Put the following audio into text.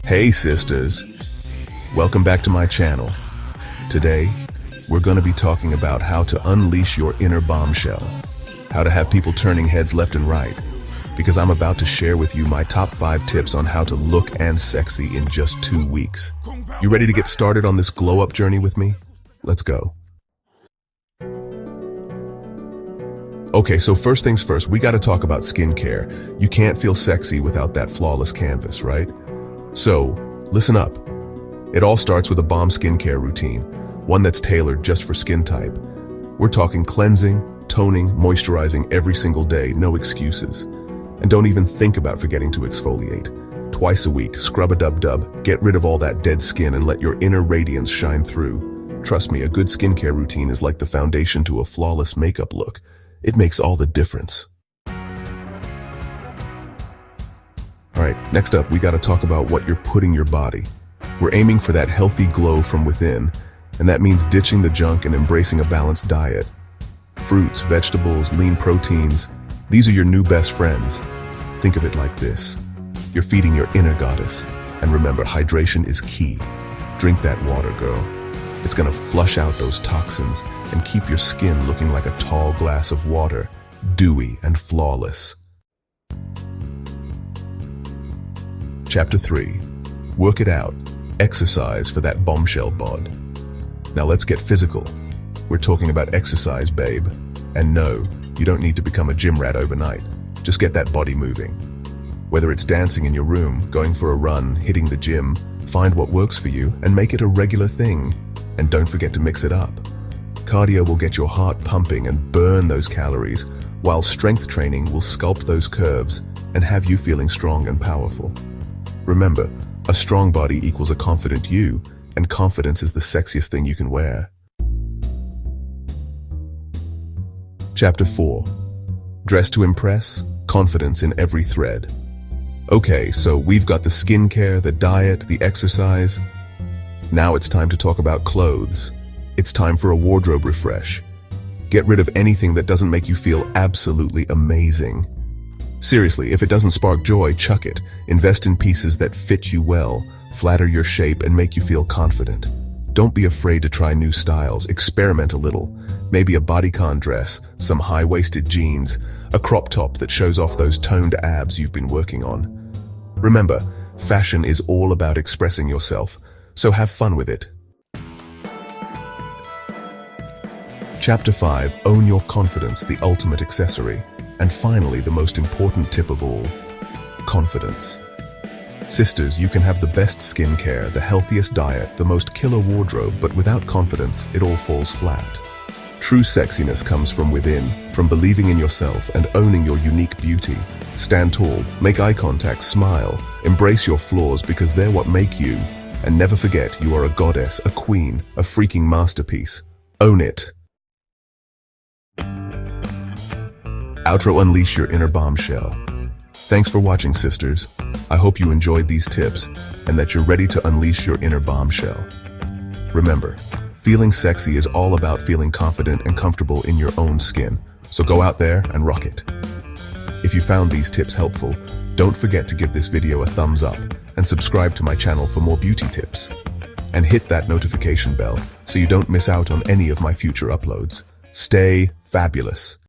Hey sisters, welcome back to my channel. Today, we're going to be talking about how to unleash your inner bombshell, how to have people turning heads left and right, because I'm about to share with you my top 5 tips on how to look and sexy in just 2 weeks. You ready to get started on this glow up journey with me? Let's go. Okay, so first things first, we got to talk about skincare. You can't feel sexy without that flawless canvas, right? So, listen up. It all starts with a bomb skincare routine, one that's tailored just for skin type. We're talking cleansing, toning, moisturizing every single day, no excuses. And don't even think about forgetting to exfoliate. Twice a week, scrub-a-dub-dub, get rid of all that dead skin and let your inner radiance shine through. Trust me, a good skincare routine is like the foundation to a flawless makeup look. It makes all the difference. Alright, next up, we gotta talk about what you're putting your body. We're aiming for that healthy glow from within, and that means ditching the junk and embracing a balanced diet. Fruits, vegetables, lean proteins, these are your new best friends. Think of it like this. You're feeding your inner goddess. And remember, hydration is key. Drink that water, girl. It's gonna flush out those toxins and keep your skin looking like a tall glass of water, dewy and flawless. Chapter 3. Work it out. Exercise for that bombshell bod. Now let's get physical. We're talking about exercise, babe. And no, you don't need to become a gym rat overnight. Just get that body moving. Whether it's dancing in your room, going for a run, hitting the gym, find what works for you and make it a regular thing. And don't forget to mix it up. Cardio will get your heart pumping and burn those calories, while strength training will sculpt those curves and have you feeling strong and powerful. Remember, a strong body equals a confident you, and confidence is the sexiest thing you can wear. Chapter 4. Dress to impress, confidence in every thread. Okay, so we've got the skincare, the diet, the exercise. Now it's time to talk about clothes. It's time for a wardrobe refresh. Get rid of anything that doesn't make you feel absolutely amazing. Seriously, if it doesn't spark joy, chuck it. Invest in pieces that fit you well, flatter your shape, and make you feel confident. Don't be afraid to try new styles. Experiment a little. Maybe a bodycon dress, some high-waisted jeans, a crop top that shows off those toned abs you've been working on. Remember, fashion is all about expressing yourself, so have fun with it. Chapter 5. Own your confidence, the ultimate accessory. And finally, the most important tip of all, confidence. Sisters, you can have the best skincare, the healthiest diet, the most killer wardrobe, but without confidence, it all falls flat. True sexiness comes from within, from believing in yourself and owning your unique beauty. Stand tall, make eye contact, smile, embrace your flaws because they're what make you. And never forget, you are a goddess, a queen, a freaking masterpiece. Own it. Outro: unleash your inner bombshell. Thanks for watching, sisters. I hope you enjoyed these tips and that you're ready to unleash your inner bombshell. Remember, feeling sexy is all about feeling confident and comfortable in your own skin. So go out there and rock it. If you found these tips helpful, don't forget to give this video a thumbs up and subscribe to my channel for more beauty tips. And hit that notification bell so you don't miss out on any of my future uploads. Stay fabulous.